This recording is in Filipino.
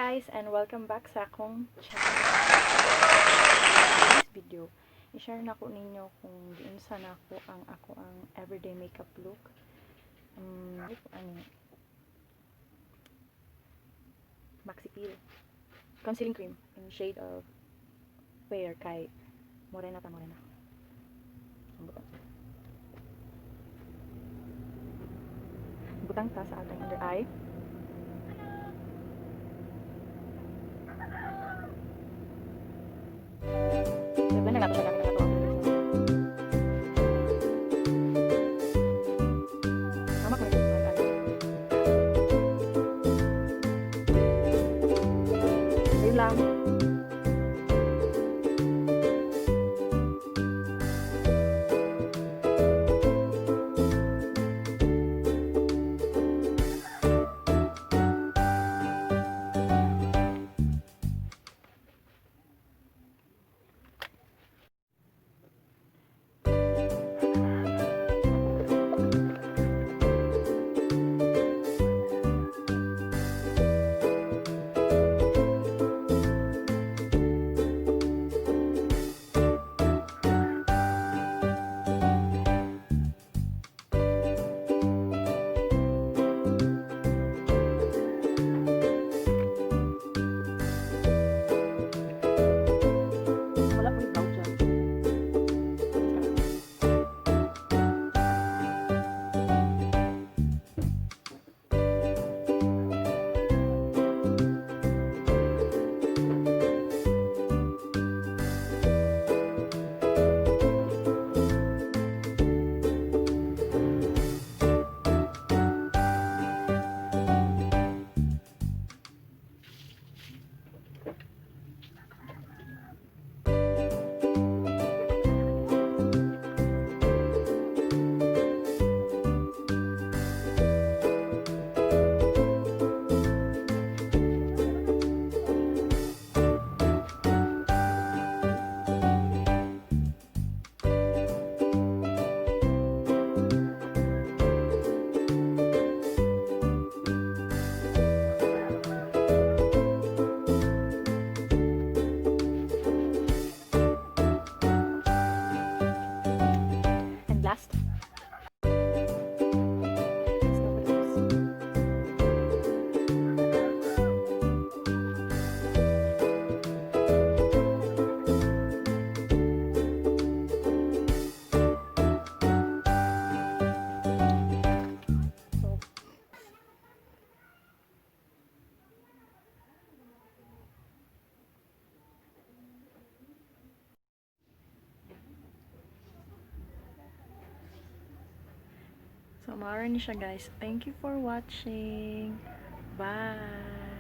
guys, and welcome back sa akong channel. This video, i-share na ko ninyo kung diin sa nako ang everyday makeup look. Maxipeel concealing cream in shade of fair kay morena. Butang ta sa atong under eye. Blend na nato siya gamit ang tama ko nito. Ayun lang. Last. So, maara ni siya guys. Thank you for watching. Bye!